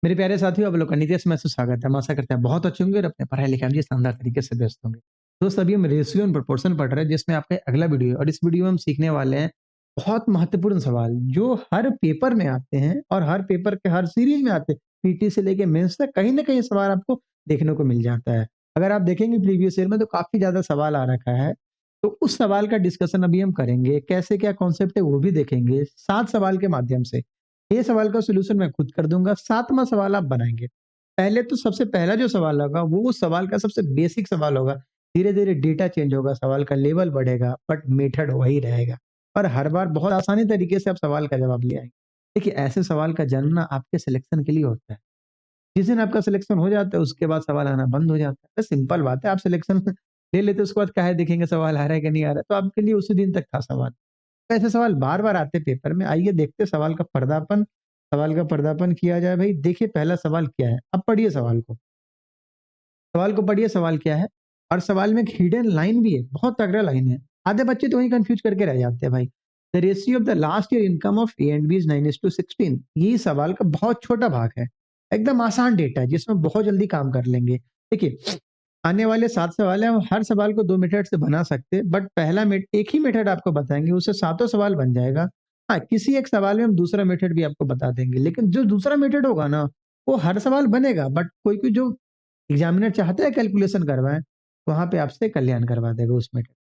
मेरे प्यारे साथियों, आप लोग का नितेश में स्वागत है। हम आशा करते हैं बहुत अच्छे होंगे और अपने पढ़ाई लिखाई में शानदार तरीके से व्यस्त होंगे। दोस्त, अभी हम रेशियो एंड प्रोपोर्शन पढ़ रहे हैं, जिसमें आपका अगला वीडियो है और इस वीडियो में हम सीखने वाले हैं बहुत महत्वपूर्ण सवाल जो हर पेपर में आते हैं और हर पेपर के हर सीरीज में आते हैं। पीटी से लेके मेंस तक कहीं ना कहीं सवाल आपको देखने को मिल जाता है। अगर आप देखेंगे प्रीवियस ईयर में तो काफी ज्यादा सवाल आ रखा है। तो उस सवाल का डिस्कशन अभी हम करेंगे, कैसे क्या कॉन्सेप्ट है वो भी देखेंगे 7 सवाल के माध्यम से। ये सवाल का सोल्यूशन मैं खुद कर दूंगा, 7वां सवाल आप बनाएंगे। पहले तो सबसे पहला जो सवाल होगा वो उस सवाल का सबसे बेसिक सवाल होगा। धीरे धीरे डेटा चेंज होगा, सवाल का लेवल बढ़ेगा, बट मेथड वही रहेगा। और हर बार बहुत आसानी तरीके से आप सवाल का जवाब ले आएंगे। देखिए, ऐसे सवाल का जन्म ना आपके सिलेक्शन के लिए होता है। जिस दिन आपका सिलेक्शन हो जाता है उसके बाद सवाल आना बंद हो जाता है। सिंपल बात है, आप सिलेक्शन ले लेते उसके बाद काहे देखेंगे सवाल आ रहा है कि नहीं आ रहा है। तो आपके लिए उसी दिन तक था सवाल। तो ऐसे सवाल बार बार आते पेपर में। आइए देखते सवाल का पर्दापण किया जाए। भाई देखिए, पहला सवाल क्या है, अब पढ़िए सवाल को पढ़िए। सवाल क्या है, और सवाल में एक हिडन लाइन भी है, बहुत तगड़ा लाइन है। आधे बच्चे तो वही कंफ्यूज करके रह जाते हैं भाई। The ratio of the last year income of A and B is 9:16। ये सवाल का बहुत छोटा भाग है, एकदम आसान डेटा है जिसमें बहुत जल्दी काम कर लेंगे। देखिए, आने वाले 7 सवाल है, हम हर सवाल को 2 मेथड से बना सकते हैं, बट पहला एक ही मेथड आपको बताएंगे, उससे सातों सवाल बन जाएगा। हाँ, किसी एक सवाल में हम दूसरा मेथड भी आपको बता देंगे, लेकिन जो दूसरा मेथड होगा ना, वो हर सवाल बनेगा, बट कोई कोई जो एग्जामिनर चाहता है कैलकुलेशन करवाएं, वहां पे आपसे कल्याण करवा देगा उस मेथड।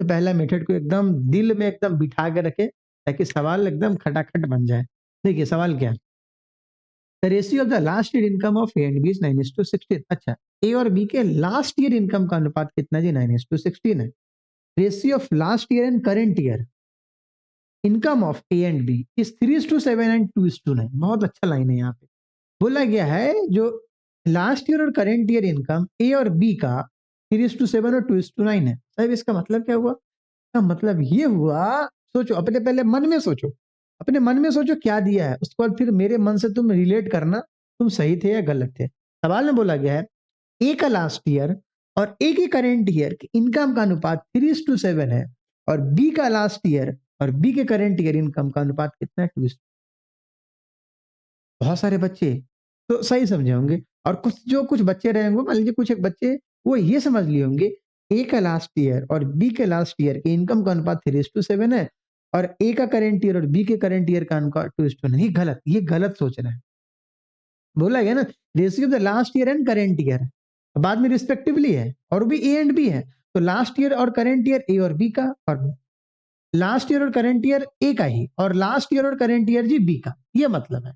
तो पहला मेथड को एकदम दिल में एकदम बिठा के रखे, ताकि सवाल एकदम खटाखट बन जाए। देखिए सवाल क्या है, the ratio of the last year income of A and B is 9:16। अच्छा, ए और बी के लास्ट ईयर इनकम का अनुपात कितना जी? 9:16 है। Ratio of last year and current year income of A and B is 3:7 and 2:9। बहुत अच्छा लाइन है यहाँ पे। बोला गया है जो लास्ट ईयर और करेंट ईयर इनकम ए और बी का 3:7 और 2:9 है। साहब, इसका मतलब क्या हुआ? इसका मतलब ये हुआ, सोचो अपने, पहले मन में सोचो, अपने मन में सोचो क्या दिया है, उसके बाद फिर मेरे मन से तुम रिलेट करना, तुम सही थे या गलत थे। सवाल में बोला गया है ए का लास्ट ईयर और ए के करेंट ईयर की इनकम का अनुपात 3:7 है, और बी का लास्ट ईयर और बी के करेंट ईयर इनकम का अनुपात कितना है? 2। बहुत सारे बच्चे तो सही समझे होंगे, और कुछ बच्चे रहे होंगे, मान लीजिए कुछ एक बच्चे वो ये समझ लिए होंगे ए का लास्ट ईयर और बी के लास्ट ईयर के इनकम का अनुपात 3:7 है, और ए का करेंट ईयर और बी के करेंट ईयर का अनुपात 2:9। ये गलत सोच रहे हैं। बोला गया ना, ratio of the last year and current year, बाद में रिस्पेक्टिवली है, और भी ए एंड बी है। तो लास्ट ईयर और करेंट ईयर ए और बी का, और लास्ट ईयर और करेंट ईयर ए का ही, और लास्ट ईयर और करेंट ईयर जी बी का। ये मतलब है।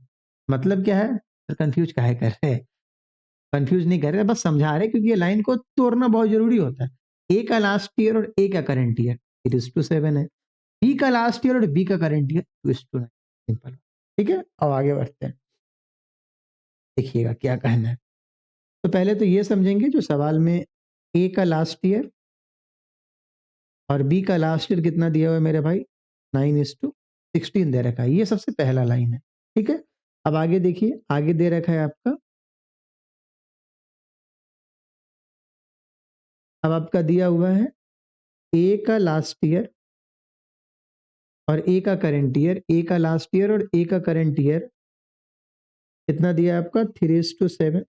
मतलब क्या है? कंफ्यूज काहे कर रहे हैं? कंफ्यूज नहीं कर रहे, बस समझा रहे, क्योंकि ये लाइन को तोड़ना बहुत जरूरी होता है। ए का लास्ट ईयर और ए का करंट ईयर 3:7 है, बी का लास्ट ईयर और बी का करंट ईयर 2:9। सिंपल। ठीक है, अब आगे बढ़ते हैं, देखिएगा क्या कहना है। तो पहले तो ये समझेंगे जो सवाल में ए का लास्ट ईयर और बी का लास्ट ईयर कितना दिया हुआ है मेरे भाई? 9:16 दे रखा है। ये सबसे पहला लाइन है। ठीक है, अब आगे देखिए, आगे दे रखा है आपका, अब आपका दिया हुआ है ए का लास्ट ईयर और ए का करंट ईयर। ए का लास्ट ईयर और ए का करंट ईयर कितना दिया है आपका? 3:7।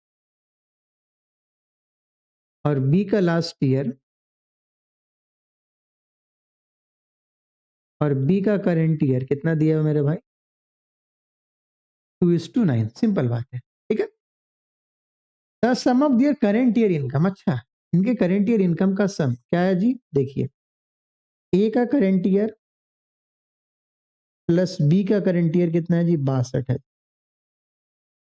और बी का लास्ट ईयर और बी का करंट ईयर कितना दिया है मेरे भाई? 2:9। सिंपल बात है। ठीक है, the sum of their current year income. अच्छा, इनके करंट ईयर इनकम का सम क्या है जी? देखिए, ए का करंट ईयर प्लस बी का करंट ईयर कितना है जी? 62 है।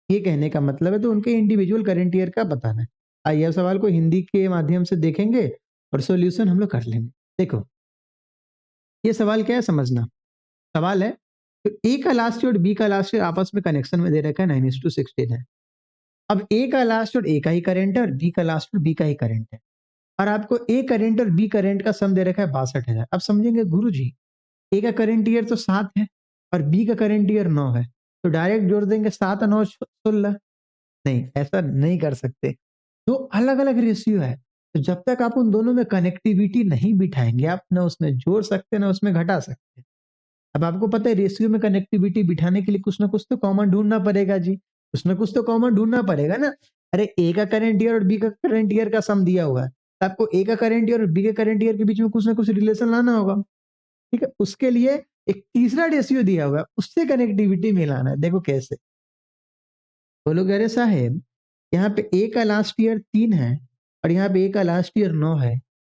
ये कहने का मतलब है तो उनके इंडिविजुअल करंट ईयर का बताना है। आइए अब सवाल को हिंदी के माध्यम से देखेंगे और सॉल्यूशन हम लोग कर लेंगे। देखो, ये सवाल क्या है समझना। सवाल है तो ए का लास्ट और बी का लास्ट आपस में कनेक्शन में दे रखा है, 9:16 है। अब ए का लास्ट और ए का ही करंट है और बी का लास्ट और बी का ही करंट है, और आपको ए करंट और बी करंट का सम दे रखा है 62,000। अब समझेंगे गुरु जी, ए का करंट ईयर तो 7 है और बी का करंट ईयर 9 है, तो डायरेक्ट जोड़ देंगे 7 और 9 16। नहीं, ऐसा नहीं कर सकते। दो अलग अलग रेशियो है, तो जब तक आप उन दोनों में कनेक्टिविटी नहीं बिठाएंगे, आप ना उसमें जोड़ सकते ना उसमें घटा सकते। अब आपको पता है रेशियो में कनेक्टिविटी बिठाने के लिए कुछ ना कुछ तो कॉमन ढूंढना पड़ेगा जी। कुछ ना कुछ तो कॉमन ढूंढना पड़ेगा ना। अरे ए का करंट ईयर और बी का करंट ईयर का सम दिया हुआ है, तो आपको ए का करंट ईयर और बी के करंट ईयर के बीच में कुछ ना कुछ रिलेशन लाना होगा। ठीक है, उसके लिए एक तीसरा रेशियो दिया हुआ है, उससे कनेक्टिविटी मिलाना है। देखो कैसे, बोलो अरे साहेब यहाँ पे ए का लास्ट ईयर 3 है और यहाँ पे ए का लास्ट ईयर 9 है,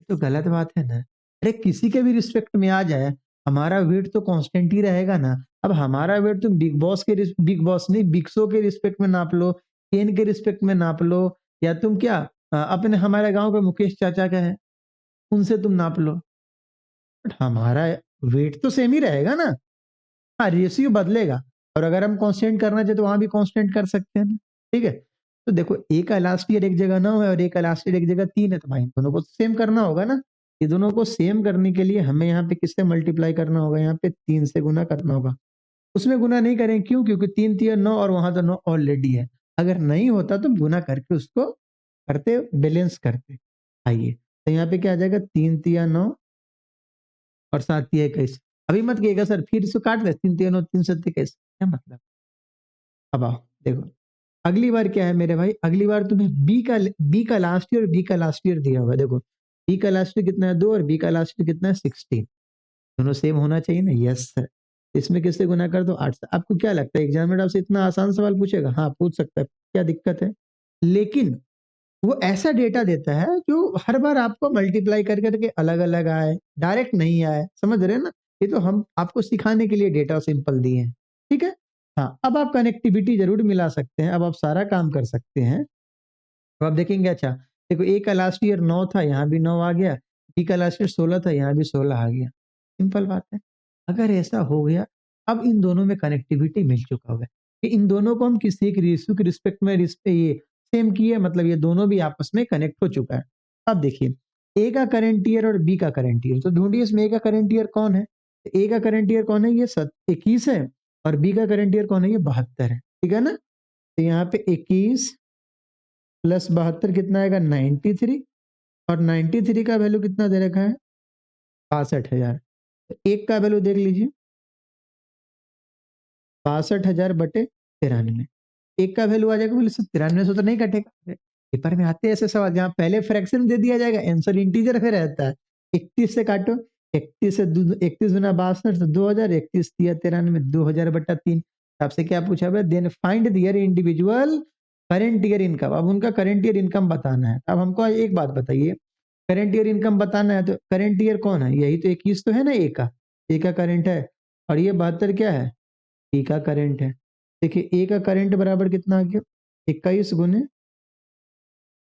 तो गलत बात है ना। अरे किसी के भी रिस्पेक्ट में आ जाए, हमारा वेट तो कांस्टेंट ही रहेगा ना। अब हमारा वेट तुम बिग बॉस के बिग बॉस नहीं, बिग के रिस्पेक्ट में नाप लो, केन के रिस्पेक्ट में नाप लो, या तुम क्या अपने हमारे गांव के मुकेश चाचा का है उनसे तुम नाप लो, बट हमारा वेट तो सेम ही रहेगा ना। हाँ, रेशियो बदलेगा, और अगर हम कांस्टेंट करना चाहे तो वहां भी कांस्टेंट कर सकते हैं ना। ठीक है, तो देखो ए का लास्ट ईयर एक जगह 9 है और ए का लास्ट ईयर एक जगह 3 है, तो भाई दोनों को सेम करना होगा ना। ये दोनों को सेम करने के लिए हमें यहाँ पे किससे मल्टीप्लाई करना होगा, यहाँ पे 3 से गुना करना होगा। उसमें गुना नहीं करें, क्यों? क्योंकि 3 3 9 और वहां तो 9 ऑलरेडी है। अगर नहीं होता तो गुना करके उसको करते, बैलेंस करते। आइए, तो यहाँ पे क्या आ जाएगा, 3 3 9 और 7 3 21। अभी मत कहिएगा सर फिर इसको काट दे, 3 3 9 3 7 21, क्या मतलब। अब आओ देखो, अगली बार क्या है मेरे भाई, अगली बार तुम्हें बी का लास्ट ईयर, बी का लास्ट ईयर दिया हुआ है। देखो बी का लास्ट ईयर कितना है 2 और बी का लास्ट ईयर कितना है 16, दोनों सेम होना चाहिए ना। यस सर, इसमें किससे गुना कर दो 8 से। आपको क्या लगता है एग्जाम में आपसे इतना आसान सवाल पूछेगा? हाँ पूछ सकता है, क्या दिक्कत है। लेकिन वो ऐसा डेटा देता है जो हर बार आपको मल्टीप्लाई कर करके अलग अलग आए, डायरेक्ट नहीं आए, समझ रहे हैं ना। ये तो हम आपको सिखाने के लिए डेटा सिंपल दिए हैं। ठीक है, हाँ अब आप कनेक्टिविटी जरूर मिला सकते हैं, अब आप सारा काम कर सकते हैं। तो आप देखेंगे, अच्छा देखो ए का लास्ट ईयर 9 था, यहाँ भी 9 आ गया, बी का लास्ट ईयर 16 था, यहाँ भी 16 आ गया। सिंपल बात है। अगर ऐसा हो गया, अब इन दोनों में कनेक्टिविटी मिल चुका होगा कि इन दोनों को हम किसी एक रेशियो के रिस्पेक्ट में ये सेम किए, मतलब ये दोनों भी आपस में कनेक्ट हो चुका है। अब देखिए, ए का करंट ईयर और बी का करंट ईयर, तो ढूंढिए इसमें ए का करंट ईयर कौन है। ए का करंट ईयर कौन है, ये 21 है, और बी का करंट ईयर कौन है, ये 72 है। ठीक है ना, तो यहाँ पे 21 प्लस 72 कितना आएगा 93, और 93 का वैल्यू कितना दे रखा है 62,000। तो एक का वैल्यू देख लीजिए, 62,000 बटे 93, एक का वैल्यू आ जाएगा, बोले सर 93 से तो नहीं कटेगा। पेपर में आते हैं ऐसे सवाल जहाँ पहले फ्रैक्शन दे दिया जाएगा, आंसर इंटीजर में रहता है। 31 से काटो, 31 से 31 गुना 62 तो 2,000, 31 दिया 93, 2,000 बटा 3। आपसे क्या पूछा हुआ है, देन फाइंड दियर इंडिविजुअल करंट ईयर इनकम। अब उनका करंट ईयर इनकम बताना है। अब हमको एक बात बताइए, करंट ईयर इनकम बताना है तो करंट ईयर कौन है, यही तो 21 तो है ना, ए का करंट है, और ये 72 क्या है, बी का करंट है। देखिए ए का करंट बराबर कितना आ गया, 21 गुने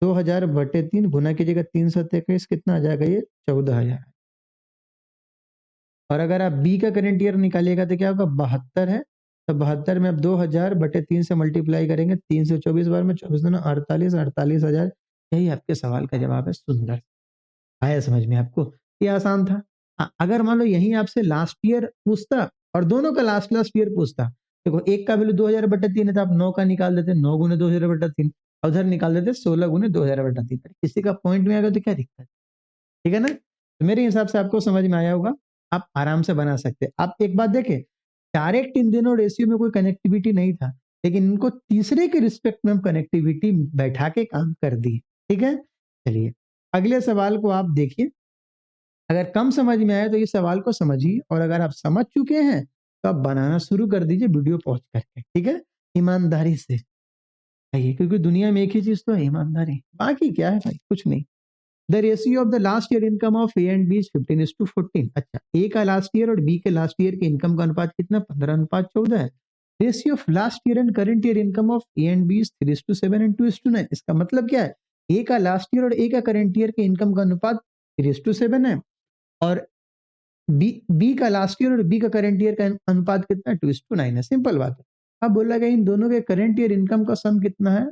2,000 बटे 3, गुना कीजिएगा 321, कितना आ जाएगा ये 14,000। और अगर आप बी का करंट ईयर निकालिएगा तो क्या होगा, 72 है, तो 72 में आप 2,000 बटे 3 से मल्टीप्लाई करेंगे, 324 बार में 24 दूना 48, 48,000। यही आपके सवाल का जवाब है। सुंदर, आया समझ में आपको, ये आसान था। हाँ, अगर मान लो यही आपसे लास्ट ईयर पूछता और दोनों का लास्ट लास्ट ईयर पूछता, देखो एक का वैल्यू 2,000 बटा 3 है, तो आप 9 का निकाल देते, 9 गुने 2,000 बटा 3, और उधर निकाल देते 16 गुने 2,000 बटा 3। किसी का पॉइंट में आएगा तो क्या दिक्कत है। ठीक है ना, तो मेरे हिसाब से आपको समझ में आया होगा, आप आराम से बना सकते हैं। आप एक बात देखें, डायरेक्ट इन दिनों रेशियो में कोई कनेक्टिविटी नहीं था, लेकिन इनको तीसरे के रिस्पेक्ट में हम कनेक्टिविटी बैठा के काम कर दी। ठीक है, चलिए अगले सवाल को आप देखिए। अगर कम समझ में आए तो इस सवाल को समझिए, और अगर आप समझ चुके हैं तो आप बनाना शुरू कर दीजिए वीडियो पॉज करके। ठीक है, ईमानदारी से आइए, क्योंकि दुनिया में एक ही चीज तो है, ईमानदारी, बाकी क्या है भाई, कुछ नहीं। The ratio of the last year income of A and B is 15:14। अच्छा, ए का लास्ट ईयर और बी के लास्ट ईयर के इनकम का अनुपात कितना, 15:14 है। Ratio of last year and current year income of A and B is 3:7 and 2:9। इसका मतलब क्या है, ए का लास्ट ईयर और ए का करंट ईयर के इनकम का अनुपात 3:7 है, और बी का लास्ट ईयर और बी का करंट ईयर का अनुपात कितना है, 2:9 है। सिंपल बात है। अब बोला गया इन दोनों के करंट ईयर इनकम का सम कितना है,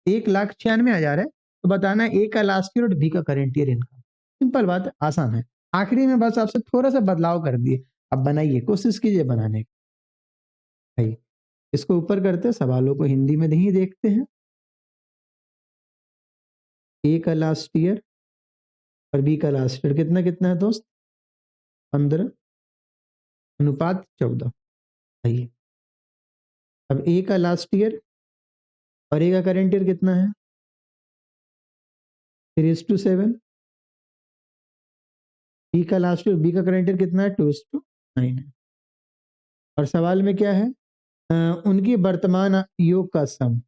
1,96,000 है, तो बताना है ए का लास्ट ईयर और बी का करंट ईयर इनकम। सिंपल बात है, आसान है। आखिरी में बस आपसे थोड़ा सा बदलाव कर दिए, अब बनाइए, कोशिश कीजिए बनाने की। भाई इसको ऊपर करते, सवालों को हिंदी में नहीं देखते हैं। ए का लास्ट ईयर और बी का लास्ट ईयर कितना कितना है दोस्त, 15:14। आइए, अब ए का लास्ट ईयर और ए का करंट ईयर कितना है? 3:7। बी का लास्ट ईयर, बी का करंट ईयर कितना है? 2:9 है। और सवाल में क्या है? उनकी वर्तमान योग का सम।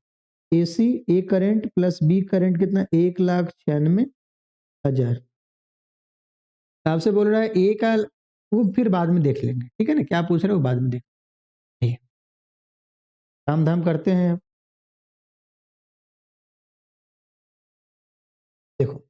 एसी, ए करंट प्लस बी करंट कितना? 1,96,000। आपसे बोल रहा है ए का, वो फिर बाद में देख लेंगे, ठीक है ना, क्या पूछ रहे हो वो बाद में देख लेंगे। काम धाम करते हैं। देखो,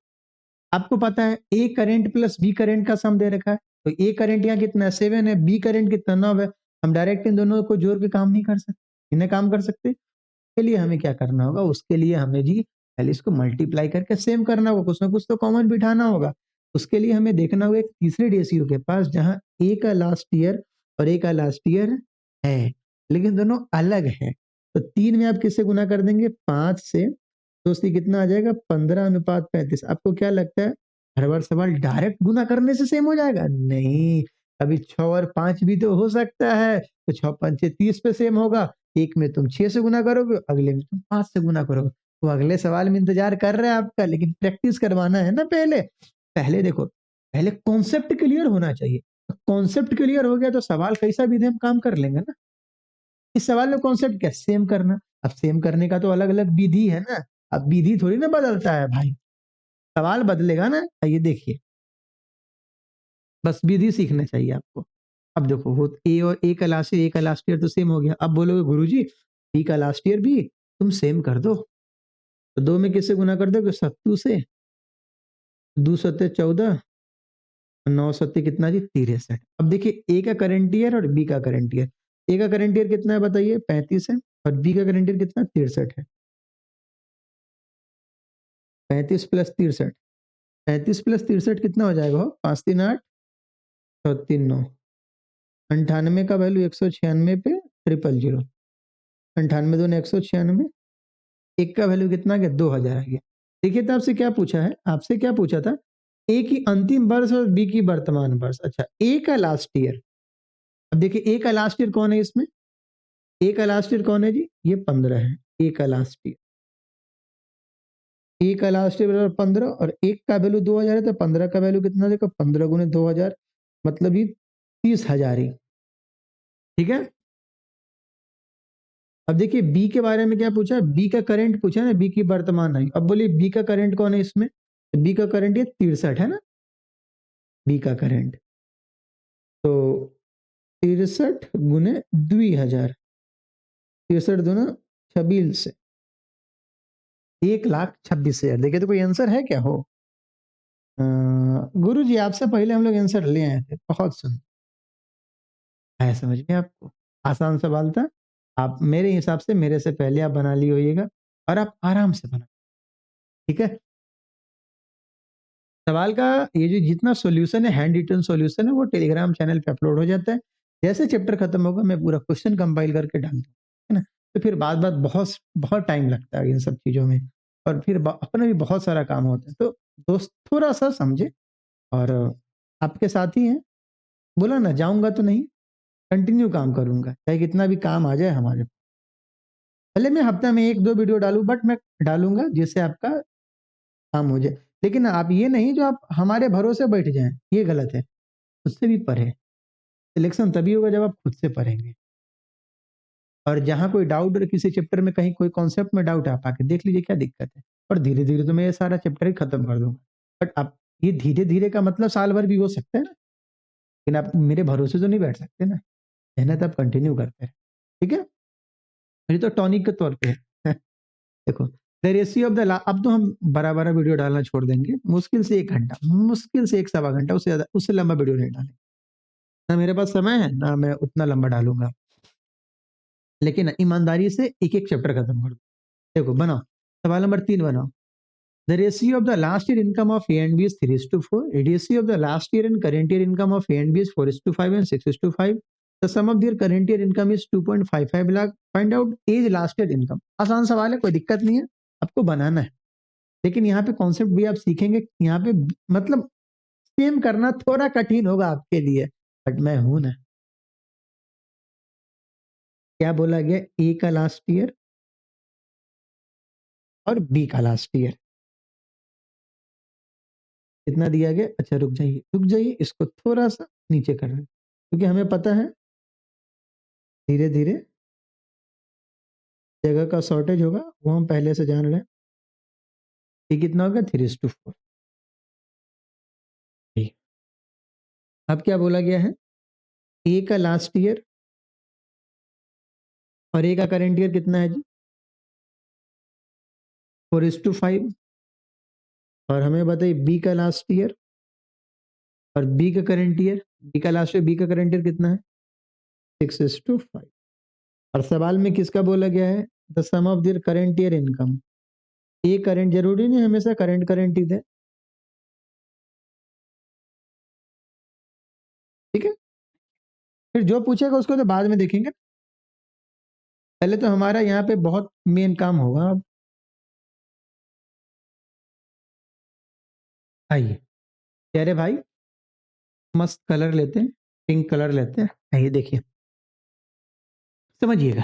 आपको पता है A current plus B current का सम दे रखा है, तो ए करंट यहाँ कितना? 7 है, बी करंट कितना? 9 है। हम डायरेक्ट इन दोनों को जोड़ के काम नहीं कर सकते, इन्हें काम कर सकते। के लिए हमें क्या करना होगा? उसके लिए हमें जी पहले इसको मल्टीप्लाई करके सेम करना होगा, कुछ ना कुछ तो कॉमन बिठाना होगा। उसके लिए हमें देखना होगा एक तीसरे रेशियो के पास जहां ए का लास्ट ईयर और ए का लास्ट ईयर है, लेकिन दोनों अलग है। तो 3 में आप किससे गुना कर देंगे? 5 से। दोस्ती कितना आ जाएगा? 15:35। आपको क्या लगता है हर बार सवाल डायरेक्ट गुना करने से सेम हो जाएगा? नहीं, अभी 6 और 5 भी तो हो सकता है। तो 6 5 30 पे सेम होगा। एक में तुम 6 से गुना करोगे, अगले में तुम 5 से गुना करोगे। तो अगले सवाल में इंतजार कर रहे हैं आपका, लेकिन प्रैक्टिस करवाना है ना पहले। पहले देखो, पहले कॉन्सेप्ट क्लियर होना चाहिए। कॉन्सेप्ट क्लियर हो गया तो सवाल कैसा भी दे हम काम कर लेंगे ना। इस सवाल में कॉन्सेप्ट क्या? सेम करना। अब सेम करने का तो अलग अलग विधि है ना। अब विधि थोड़ी ना बदलता है भाई, सवाल बदलेगा ना। ये देखिए, बस विधि सीखना चाहिए आपको। अब देखो, वो ए और ए का लास्ट ईयर, ए का लास्ट ईयर तो सेम हो गया। अब बोलोगे गुरुजी बी का लास्ट ईयर भी तुम सेम कर दो, तो 2 में किससे गुना कर दोगे? 7 से। 2 सत्ते 14, 9 सत्ते कितना जी? 63। अब देखिए ए का करंट ईयर और बी का करंट ईयर। ए का करंट ईयर कितना है बताइए? 35 है। और बी का करंट ईयर कितना? 63 है। 35 प्लस 63, 35 प्लस 63 कितना हो जाएगा? 5 3 8 और 3 9। 98 का वैल्यू 196 पे 000। 98 दूनी 196। एक का वैल्यू कितना आ गया? 2000 आ गया। देखिए, तो आपसे क्या पूछा है? आपसे क्या पूछा था? ए की अंतिम वर्ष और बी की वर्तमान वर्ष। अच्छा, ए का लास्ट ईयर। अब देखिए, ए का लास्ट ईयर कौन है इसमें? ए का लास्ट ईयर कौन है जी? ये 15 है। ए का लास्ट ईयर, ए का लास्ट ईयर बराबर 15, और एक का वैल्यू 2000 है, तो 15 का वैल्यू कितना? देखो, 15 गुने 2000, मतलब ये 30,000 ही। ठीक है। अब देखिए, बी के बारे में क्या पूछा? बी का करंट पूछा ना, बी की वर्तमान है। अब बोलिए बी का करंट कौन है इसमें? तो बी का करंट ये 63 है ना, बी का करंट। तो 63 गुने 2000, 63 दूना 26, 1,26,000। देखिए, तो कोई आंसर है क्या? हो गुरु जी, आपसे पहले हम लोग आंसर ले आए थे, बहुत सुंदर है। समझ में आपको? आसान सवाल था। आप मेरे हिसाब से मेरे से पहले आप बना लिए होइएगा, और आप आराम से बना। ठीक है। सवाल का ये जो जितना सॉल्यूशन है, हैंड रिटन सॉल्यूशन है, वो टेलीग्राम चैनल पे अपलोड हो जाता है। जैसे चैप्टर खत्म होगा मैं पूरा क्वेश्चन कंपाइल करके डाल दूँ, है ना। तो फिर बात बात बहुत बहुत टाइम लगता है इन सब चीज़ों में, और फिर अपना भी बहुत सारा काम होता है। तो दोस्त थोड़ा सा समझे, और आपके साथ ही हैं। बोला ना, जाऊंगा तो नहीं, कंटिन्यू काम करूंगा, चाहे कितना भी काम आ जाए हमारे। भले मैं हफ्ता में 1 2 वीडियो डालूं, बट मैं डालूंगा जिससे आपका काम हो जाए। लेकिन आप ये नहीं जो आप हमारे भरोसे बैठ जाएं, ये गलत है। उससे भी पढ़े। सिलेक्शन तभी होगा जब आप खुद से पढ़ेंगे। और जहां कोई डाउट है किसी चैप्टर में, कहीं कोई कॉन्सेप्ट में डाउट है, आप आके देख लीजिए क्या दिक्कत है। और धीरे धीरे तो मैं ये सारा चैप्टर ही खत्म कर दूंगा। बट आप, ये धीरे धीरे का मतलब साल भर भी हो सकता है ना, लेकिन आप मेरे भरोसे तो नहीं बैठ सकते ना। मेहनत आप कंटिन्यू करते हैं। ठीक है। ये तो टॉनिक के तौर पे है। देखो, द रेशियो ऑफ द, अब तो हम बड़ा बड़ा वीडियो डालना छोड़ देंगे। मुश्किल से 1 घंटा, मुश्किल से 1 सवा घंटा, उससे ज्यादा, उससे लंबा वीडियो नहीं डालेंगे। ना मेरे पास समय है, ना मैं उतना लंबा डालूंगा। लेकिन ईमानदारी से एक एक चैप्टर खत्म कर दो। देखो, बनाओ। सवाल नंबर 3 बनाओ। The ratio of the last year income of A and B is 3:4. Ratio of the last year and current year income of A and B is 4:5 and 6:5. The sum of their current year income is 2.55 lakh. Find out age last year income. आसान सवाल है, कोई दिक्कत नहीं है, आपको बनाना है। लेकिन यहाँ पे कॉन्सेप्ट भी आप सीखेंगे। यहाँ पे मतलब सेम करना थोड़ा कठिन होगा आपके लिए, बट मैं हूं ना। क्या बोला गया? ए का लास्ट ईयर और बी का लास्ट ईयर कितना दिया गया। अच्छा रुक जाइए, इसको थोड़ा सा नीचे कर रहे हैं क्योंकि हमें पता है धीरे धीरे जगह का शॉर्टेज होगा, वो हम पहले से जान रहे हैं। ये कितना होगा 3:4। अब क्या बोला गया है, ए का लास्ट ईयर और ए का करंट ईयर कितना है जी 4:5। और हमें बताइए बी का लास्ट ईयर और बी का करंट ईयर, बी का लास्ट ईयर बी का करंट ईयर कितना है 6:5। और सवाल में किसका बोला गया है, the sum of their current year income. A current जरूरी नहीं हमेशा करंट ही दे, ठीक है। फिर जो पूछेगा उसको तो बाद में देखेंगे, पहले तो हमारा यहाँ पे बहुत मेन काम होगा। अब आइए कह रहे भाई मस्त कलर लेते हैं, पिंक कलर लेते हैं। आइए देखिए समझिएगा,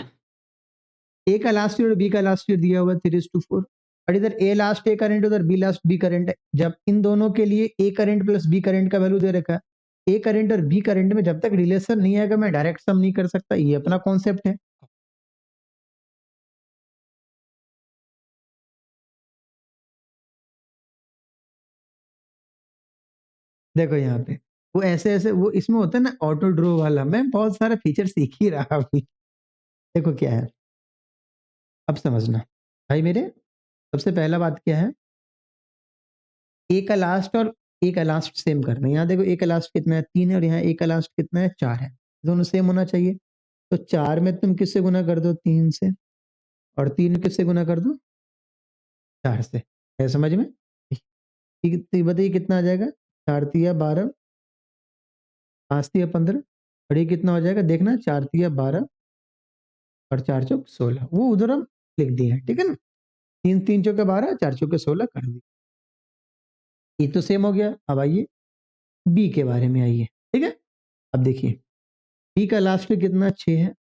ए का लास्ट ईयर और बी का लास्ट ईयर दिया हुआ 3:4 और इधर ए लास्ट ए करंट उधर बी लास्ट बी करंट है। जब इन दोनों के लिए ए करंट प्लस बी करंट का वैल्यू दे रखा है, ए करंट और बी करंट में जब तक रिलेशन नहीं आएगा मैं डायरेक्ट सम नहीं कर सकता, ये अपना कॉन्सेप्ट है। देखो यहाँ पे वो ऐसे ऐसे वो इसमें होता है ना ऑटो ड्रो वाला, मैं बहुत सारा फीचर सीख ही रहा अभी। देखो क्या है, अब समझना भाई मेरे। सबसे पहला बात क्या है, ए का लास्ट और ए का लास्ट सेम करना है। यहाँ देखो ए का लास्ट कितना है 3 है और यहाँ ए का लास्ट कितना है 4 है, दोनों सेम होना चाहिए। तो 4 में तुम किससे गुना कर दो 3 से, और 3 में किससे गुना कर दो 4 से, है समझ में। ठीक तो बताइए कितना आ जाएगा, 4×3 = 12, 5×3 = 15 और ये कितना हो जाएगा देखना 4×3 = 12 और 4×4 = 16, वो उधर हम लिख दिए हैं, ठीक है ना। 3×3 = 12, 4×4 = 16 कर दिए, ये तो सेम हो गया। अब आइए बी के बारे में आइए, ठीक है। अब देखिए बी का लास्ट में कितना 6 है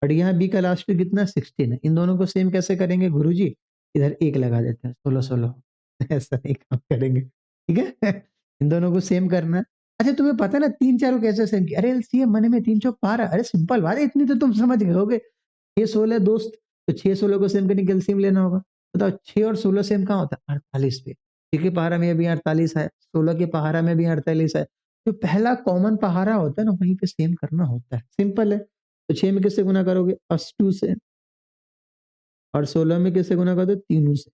और यहाँ बी का लास्ट में कितना 16 है, इन दोनों को सेम कैसे करेंगे गुरुजी, इधर एक लगा देते हैं 16 16 ऐसा नहीं काम करेंगे, ठीक है। इन दोनों को सेम करना है। अच्छा तुम्हें पता है ना 3 4 को कैसे सेम किया, अरे एलसीएम मने में 3×4 = 12, अरे सिंपल बात है, इतनी तो तुम समझ गए होगे। 6 16 दोस्त, तो 6 16 को सेम करने के एलसीएम लेना होगा। बताओ 6 और 16 सेम कहाँ होता है 48 पे, 6 के पहाड़ा में भी 48 है, 16 के पहाड़ा में भी 48 है। जो पहला कॉमन पहाड़ा होता है ना वहीं पे सेम करना होता है, सिंपल है। तो 6 में किससे गुना करोगे 2 से, और 16 में किससे गुना कर दो 3 से।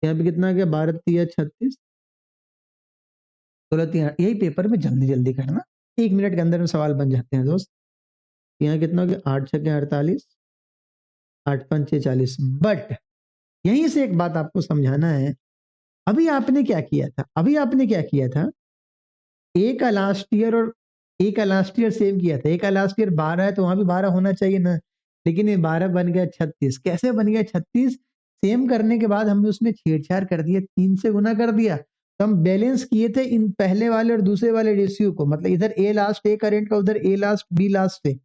यहाँ पे कितना आ गया 12×3 = 36, 16×3 यही पेपर में जल्दी जल्दी करना, 1 मिनट के अंदर में सवाल बन जाते हैं दोस्त। यहाँ कितना हो गया 8×6 = 48, 8×5 = 40। बट यहीं से एक बात आपको समझाना है, अभी आपने क्या किया था, अभी आपने क्या किया था, ए का लास्ट ईयर और ए का लास्ट ईयर सेम किया था। ए का लास्ट ईयर 12 है तो वहां भी 12 होना चाहिए ना, लेकिन ये 12 बन गया 36। कैसे बन गया 36, सेम करने के बाद हमने उसमें छेड़छाड़ कर दिया, 3 से गुना कर दिया। तो हम बैलेंस किए थे इन पहले वाले और दूसरे वाले रेशियो को, मतलब इधर ए लास्ट ए करेंट का उधर ए लास्ट बी लास्ट है।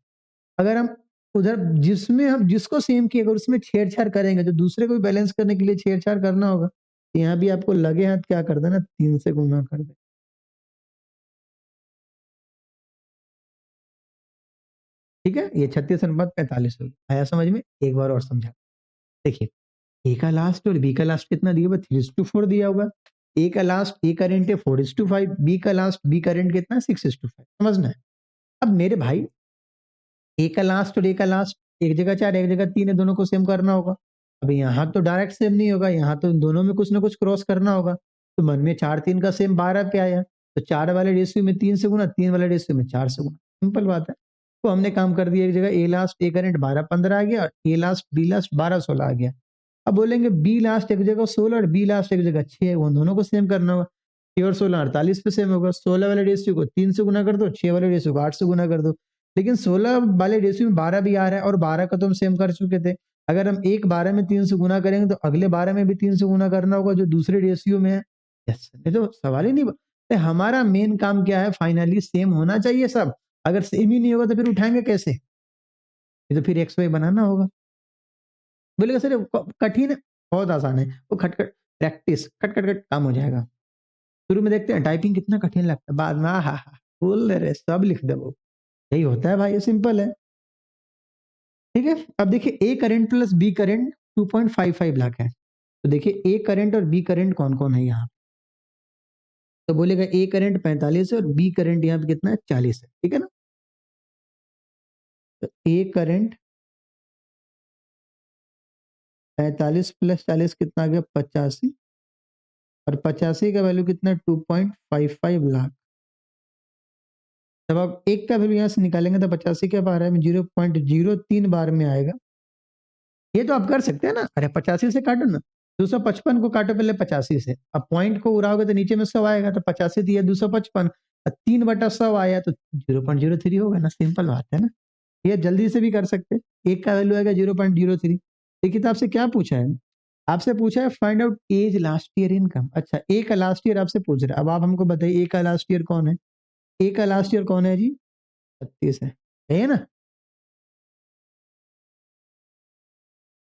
अगर हम उधर जिसमें हम जिसको सेम किए अगर उसमें छेड़छाड़ करेंगे तो दूसरे को भी बैलेंस करने के लिए छेड़छाड़ करना होगा। तो यहाँ भी आपको लगे हाथ क्या कर देना 3 से गुना कर दे, ठीक है। ये 36/45 होगी, आया समझ में। एक बार और समझा, देखिए ए का लास्ट और बी का लास्ट कितना दिया हुआ 3:4 दिया हुआ। ए का लास्ट ए करेंट है 4:5, बी का लास्ट बी करेंट कितना 6:5, समझना है। अब मेरे भाई ए का लास्ट और ए का लास्ट एक जगह 4 एक जगह 3 है, दोनों को सेम करना होगा। अब यहाँ तो डायरेक्ट सेम नहीं होगा, यहाँ तो इन दोनों में कुछ ना कुछ क्रॉस करना होगा। तो मन में 4 3 का सेम 12 पे आया, तो 4 वाले रेशियो में 3 से गुना, 3 वाले रेशियो में 4 से गुना, सिंपल बात है। तो हमने काम कर दिया, एक जगह ए लास्ट ए करंट 12 15 आ गया और ए लास्ट बी लास्ट 12 16 आ गया। अब बोलेंगे बी लास्ट एक जगह 16 और बी लास्ट एक जगह 6, वो दोनों को सेम करना होगा। 6 और 16 48 पे सेम होगा। 16 वाले रेशियो को 3 से गुना कर दो, 6 वाले रेशियो को 8 से गुना कर दो। लेकिन 16 वाले रेशियो में 12 भी आ रहा है और 12 का तो हम सेम कर चुके थे। अगर हम एक 12 में 3 से गुना करेंगे तो अगले 12 में भी 3 से गुना करना होगा जो दूसरे रेशियो में है। यस, ये तो सवाल ही नहीं तो हमारा मेन काम क्या है, फाइनली सेम होना चाहिए सब। अगर सेम ही नहीं होगा तो फिर उठाएंगे कैसे, ये तो फिर एक्स वाई बनाना होगा। बोलेगा सर कठिन है, बहुत आसान है, वो खटखट प्रैक्टिस खट खट खट काम हो जाएगा। शुरू में देखते हैं टाइपिंग कितना कठिन लगता है, बाद में हा बोल रहे सब लिख दे वो, यही होता है भाई, ये सिंपल है। ठीक है, अब देखिए A current plus B current 2.55 lakh है, तो देखिए ए करंट और बी करंट कौन कौन है यहाँ, तो बोलेगा ए करंट 45 है और बी करंट यहाँ पे कितना है 40 है, ठीक है ना। तो ए करंट 45 प्लस 40 कितना आ गया 85, और 85 का वैल्यू कितना 2.55 लाख। जब आप एक का वैल्यू यहाँ से निकालेंगे तो 85 के बार में 0.03 बार में आएगा। ये तो आप कर सकते हैं ना, अरे 85 से काटो ना, 255 को काटो पहले 85 से, अब पॉइंट को उड़ाओगे तो नीचे में 100 आएगा, तो 85 दिया 255, 3/100 आया तो 0.03 होगा ना, सिंपल बात है ना। ये जल्दी से भी कर सकते हैं, एक का वैल्यू आएगा 0.03। ये किताब से क्या पूछा है, आपसे पूछा है find out A's last year income. अच्छा, ए का लास्ट ईयर आपसे पूछ रहा है, अब आप हमको बताइए ए का लास्ट ईयर कौन है, ए का लास्ट ईयर कौन है जी, 36 है ना।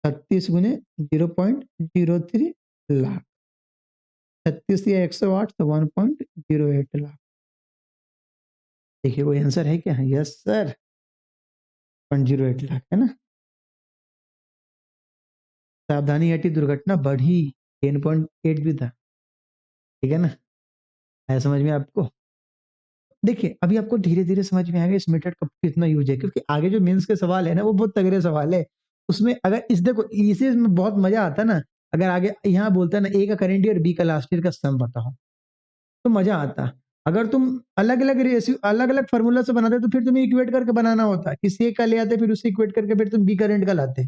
36 गुने 0.03 लाख, 36 या 108 तो 1.08 लाख। देखिए वो आंसर है क्या, यस सर, 0.08 लाख है ना। सावधानी हटी दुर्घटना बढ़ी, 10.8 भी था, ठीक है ना, है समझ में आपको। देखिए अभी आपको धीरे धीरे समझ में आएगा इस मेथड का कितना यूज है, क्योंकि आगे जो मेंस के सवाल है ना वो बहुत तगड़े सवाल है, उसमें अगर इस देखो इसे में बहुत मजा आता ना, अगर आगे यहाँ बोलता है ना ए का करेंट ईयर बी का लास्ट ईयर का सम बताओ, तो मजा आता। अगर तुम अलग अलग रेशियो अलग अलग फॉर्मूला से बनाते तो फिर तुम्हें इक्वेट करके बनाना होता, किसी एक का ले आते फिर उससे इक्वेट करके फिर तुम बी करेंट का लाते।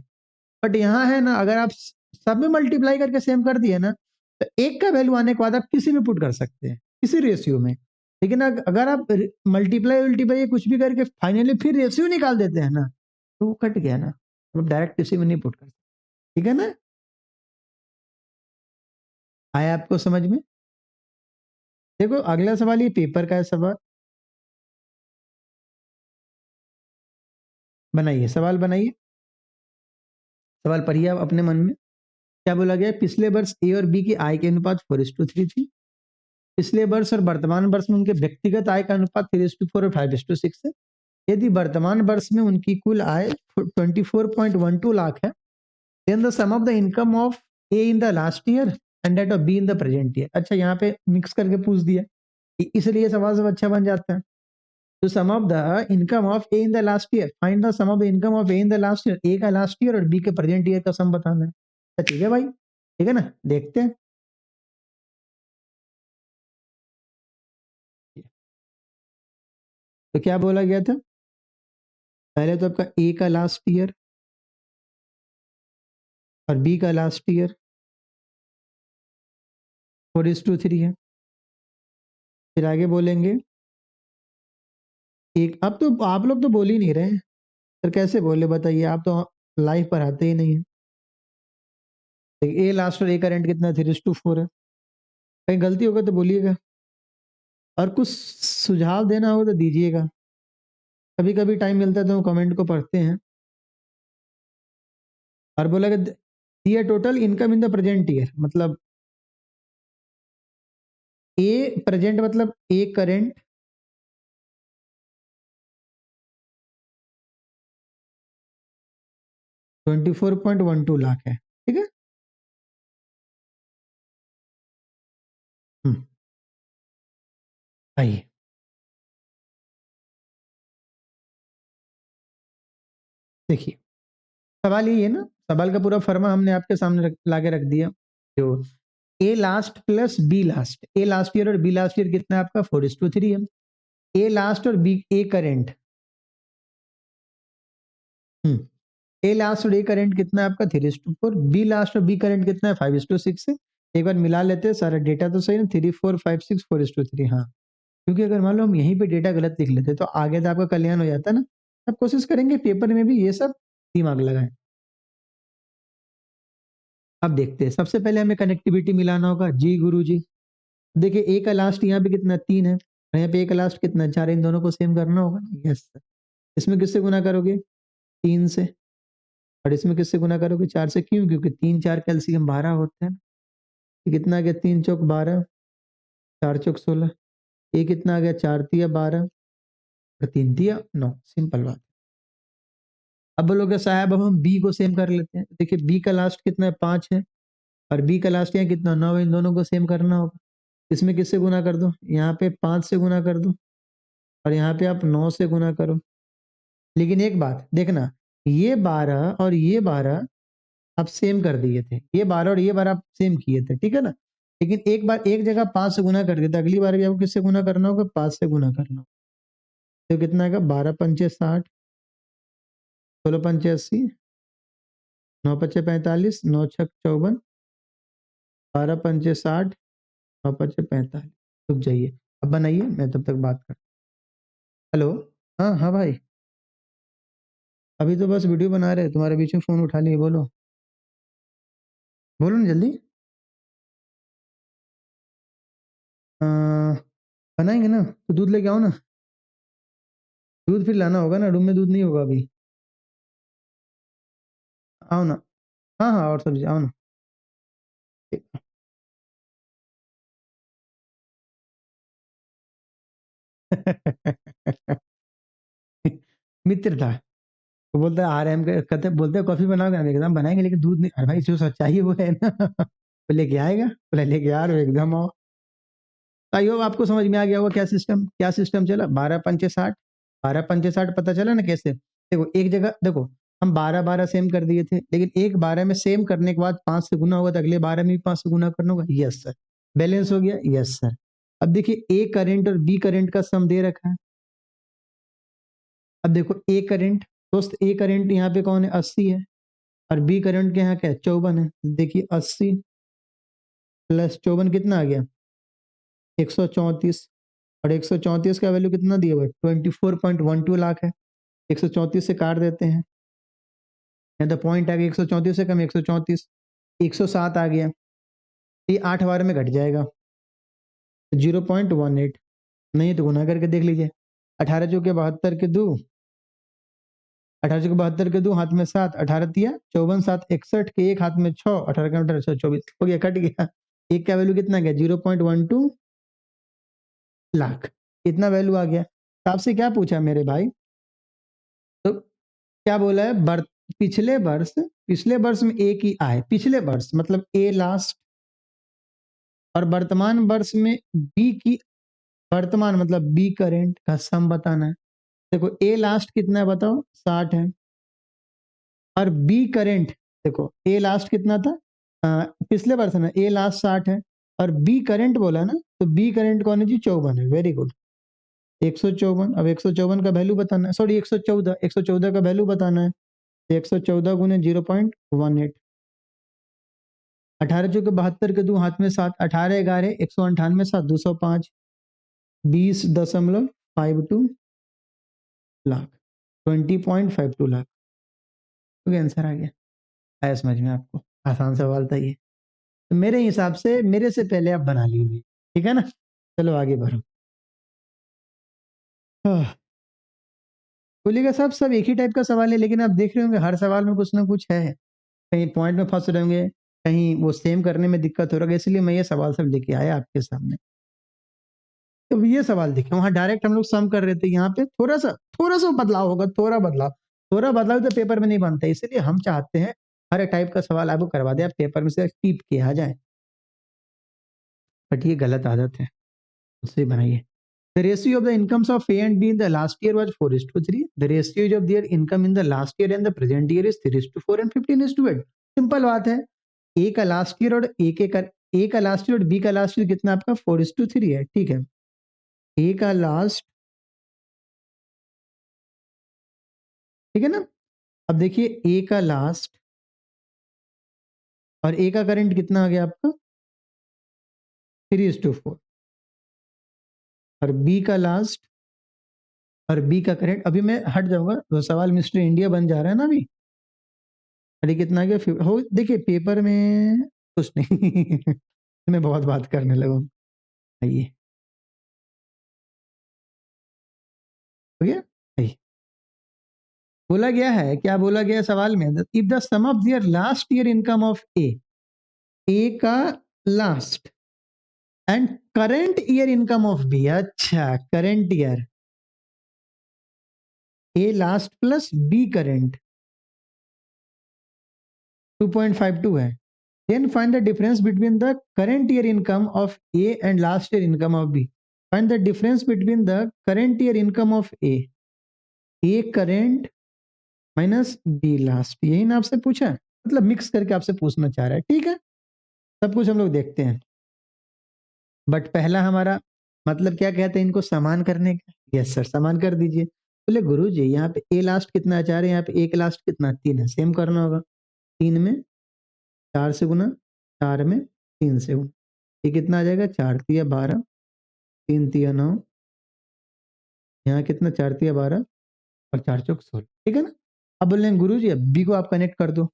बट यहाँ है ना, अगर आप सब में मल्टीप्लाई करके सेम कर दिए ना, तो एक का वैल्यू आने के बाद आप किसी में पुट कर सकते हैं, किसी रेशियो में। लेकिन अगर आप मल्टीप्लाई उल्टीप्लाई कुछ भी करके फाइनली फिर रेशियो निकाल देते हैं ना, तो वो कट गया ना, आप डायरेक्ट किसी में नहीं पुट कर सकते, ठीक है ना। आया आपको समझ में। देखो अगला सवाल, ये पेपर का है सवाल, बनाइए सवाल बनाइए, सवाल पढ़िए आप अपने मन में। क्या बोला गया, पिछले वर्ष ए और बी की आय के अनुपात 4:3 थी, पिछले वर्ष और वर्तमान वर्ष में उनके व्यक्तिगत आय का अनुपात 3:4 और 5:6 है। यदि वर्तमान वर्ष में उनकी कुल आय 24.12 लाख है, then the sum of the income of A in the last year and that of B in the present year. अच्छा, यहाँ पे मिक्स करके पूछ दिया, इसलिए सवाल सब अच्छा बन जाता है। तो sum of the income of A in the last year, find the sum of the income of A in the last year, A का लास्ट ईयर और बी के प्रेजेंट ईयर का सम बताना है। तो ठीक है भाई, ठीक है ना, देखते हैं। तो क्या बोला गया था, पहले तो आपका ए का लास्ट ईयर और बी का लास्ट ईयर 4:3 है। फिर आगे बोलेंगे एक, अब तो आप लोग तो बोल ही नहीं रहे, सर कैसे बोले बताइए, आप तो लाइव पढ़ाते ही नहीं है। ए लास्ट और ए का रेंट कितना 3:4 है, कहीं गलती होगा तो बोलिएगा, और कुछ सुझाव देना हो तो दीजिएगा, कभी कभी टाइम मिलता है तो कमेंट को पढ़ते हैं। और बोला कि दिया total income in the present year, मतलब ए प्रेजेंट मतलब ए करेंट 24.12 लाख है, ठीक है। हम्म, आइए देखिए, सवाल यही है ना, सवाल का पूरा फर्मा हमने आपके सामने लाके रख दिया। जो ए लास्ट प्लस बी लास्ट, ए लास्ट ईयर और बी लास्ट ईयर कितना है आपका 4:3 है। ए लास्ट और बी ए करेंट, ए लास्ट और ए करेंट कितना है आपका 3:4, बी लास्ट और बी करेंट कितना है 5:6 है। एक बार मिला लेते हैं, सारा डेटा तो सही ना, 3, 4, 5, 6, 4:3, हाँ। क्योंकि अगर मान लो हम यहीं पे डेटा गलत लिख लेते तो आगे तो आपका कल्याण हो जाता ना। अब कोशिश करेंगे पेपर में भी ये सब दिमाग लगाएं। अब देखते हैं, सबसे पहले हमें कनेक्टिविटी मिलाना होगा, जी गुरु जी। देखिए ए का लास्ट यहाँ पे कितना 3 है, और यहाँ पे ए का लास्ट कितना 4 है, इन दोनों को सेम करना होगा, यस। इसमें किससे गुना करोगे 3 से, और इसमें किससे गुना करोगे? 4 से। क्यों? क्योंकि 3 4 का एलसीएम 12 होता है। ये कितना आ गया? 3 चौक 12, 4 चौक 16। ये कितना आ गया? 4 तिया 12 और 3 तिया 9। सिंपल बात। अब बोलोगे साहब अब हम बी को सेम कर लेते हैं। देखिए बी का लास्ट कितना है? 5 है, और बी का लास्ट यहाँ कितना? 9 है। इन दोनों को सेम करना होगा। इसमें किससे गुना कर दो? यहाँ पे 5 से गुना कर दो, और यहाँ पे आप 9 से गुना करो। लेकिन एक बात देखना, ये 12 और ये 12 आप सेम कर दिए थे, ये 12 और ये 12 आप सेम किए थे, ठीक है ना। लेकिन एक बार एक जगह 5 से गुना कर दिया था, अगली बार भी आपको किससे गुना करना होगा? 5 से गुना करना होगा। तो कितना आएगा? 12 पंचे 60, 16 पंचे 80, 9 पचे 45, 9 छक 54, 12 पंचे 60, 9 पचे 45। रुक जाइए, अब बनाइए, मैं तब तक बात कर। हेलो। हाँ हाँ भाई, अभी तो बस वीडियो बना रहे, तुम्हारे बीच में फोन उठा लिए। बोलो बोलो ना जल्दी। आ, बनाएंगे ना, तो दूध लेके आओ ना। दूध फिर लाना होगा ना, रूम में दूध नहीं होगा अभी। आओ ना। हाँ हाँ, और सब्जी आओ ना। मित्र था। वो बोलता है आर एम कहते, बोलते कॉफी बनाओगे ना? एकदम बनाएंगे, लेकिन दूध नहीं। अरे भाई जो सच्चाई है वो है ना। वो लेके आएगा, बोले लेके आ रहे हो, एकदम आओ। आई होप आपको समझ में आ गया होगा क्या सिस्टम चला। 12 पंचे 60, 12 पंचे 60 पता चला ना कैसे? देखो एक जगह देखो, हम 12 12 सेम कर दिए थे, लेकिन एक 12 में सेम करने के बाद 5 से गुना होगा, तो अगले 12 में भी 5 से गुना करना होगा। Yes sir. बैलेंस हो गया। Yes sir. अब देखिए ए करंट और बी करंट का सम दे रखा है। अब देखो ए करंट, दोस्त ए करंट यहाँ पे कौन है? 80 है, और बी करंट के यहाँ क्या है? 54 है। देखिए 80 प्लस 54 कितना आ गया? 134। और 134 का वैल्यू कितना दिया हुआ है? 24.12 लाख है। 134 से काट देते हैं, या तो पॉइंट आ गया 134 से कम 134, 107 आ गया। ये 8 बार में घट जाएगा, 0.18। नहीं तो गुना करके देख लीजिए। 18 चौके 72 के दो, 18 चौके 72 के दो, हाथ में 7, 18 तिया 54, 7 61 के एक, हाथ में 6, 18 का 24 हो गया, कट गया। एक का वैल्यू कितना गया? 0.12 लाख। इतना वैल्यू आ गया। तो आपसे क्या पूछा मेरे भाई? तो क्या बोला है? पिछले वर्ष में ए की आय, पिछले वर्ष मतलब ए लास्ट, और वर्तमान वर्ष में बी की, वर्तमान मतलब बी करेंट का सम बताना है। देखो ए लास्ट कितना है बताओ? 60 है। और बी करेंट, देखो ए लास्ट कितना था? पिछले वर्ष में ए लास्ट 60 है, और बी करेंट बोला ना, तो बी करेंट कौन है जी? 54 है। Very good. 154। अब 154 का वैल्यू बताना है, सॉरी 114, 114 का वैल्यू बताना है। 114 गुने 0.18, 18 चौके 72 के दो, हाथ में 7, 18 11 198 7 205, 20.52 लाख, 20.52 लाख। तो आंसर आ गया। आया समझ में आपको? आसान सवाल था ये। तो मेरे हिसाब से मेरे से पहले आप बना लीजिए, ठीक है ना। चलो आगे बढ़ो। हाँ, बोलिएगा साहब सब एक ही टाइप का सवाल है, लेकिन आप देख रहे होंगे हर सवाल में कुछ ना कुछ है। कहीं पॉइंट में फंस रहे होंगे, कहीं वो सेम करने में दिक्कत हो रहा है, इसलिए मैं ये सवाल सब लेके आया आपके सामने। तो ये सवाल देखें, वहां डायरेक्ट हम लोग सम कर रहे थे, यहाँ पे थोड़ा सा बदलाव होगा, थोड़ा बदलाव तो पेपर में नहीं बनता, इसलिए हम चाहते हैं हर टाइप का सवाल आपको करवा दे, आप पेपर में से टीप के आ जाए। बट ये गलत आदत है, उससे बनाइए। The ratio of the incomes of A and B in the last year was 4:3. The ratio of their income in the last year and the present year is 3:4 and 15:8. Simple बात है। ए का last year और ए का last year और B का last year कितना आपका? 4:3 है, ठीक है। ए का लास्ट, ठीक है ना। अब देखिए ए का लास्ट और ए का करंट कितना आ गया आपका? 3:4। और बी का लास्ट और बी का करंट, अभी मैं हट जाऊंगा, तो सवाल मिस्टर इंडिया बन जा रहा है ना अभी। अरे कितना आ गया? हो देखिए पेपर में कुछ नहीं। मैं बहुत बात करने लगा हूँ। आइए, हो गया। आइए। बोला गया है, क्या बोला गया है सवाल में, if the sum of their last year income of A का last and current year income of B, अच्छा current year, A last plus B current 2.52 है, then find the difference between the current year income of A and last year income of B, find the difference between the current year income of A current minus B last, यही ना आपसे पूछा है, मतलब mix करके आपसे पूछना चाह रहा है, ठीक है, सब कुछ हम लोग देखते हैं। बट पहला हमारा मतलब क्या कहते हैं इनको समान करने का, यस सर समान कर दीजिए। बोले गुरु जी यहाँ पे ए लास्ट कितना है 4 है, यहाँ पे ए का लास्ट कितना 3 है, सेम करना होगा, 3 में 4 से गुना, 4 में 3 से गुना, ये कितना आ जाएगा 4 तिया 12, 3 तिया 9, यहाँ कितना 4 तिया 12 और 4 चौक 16, ठीक है ना। अब बोल रहे हैं गुरु जी अब बी को आप कनेक्ट कर दो,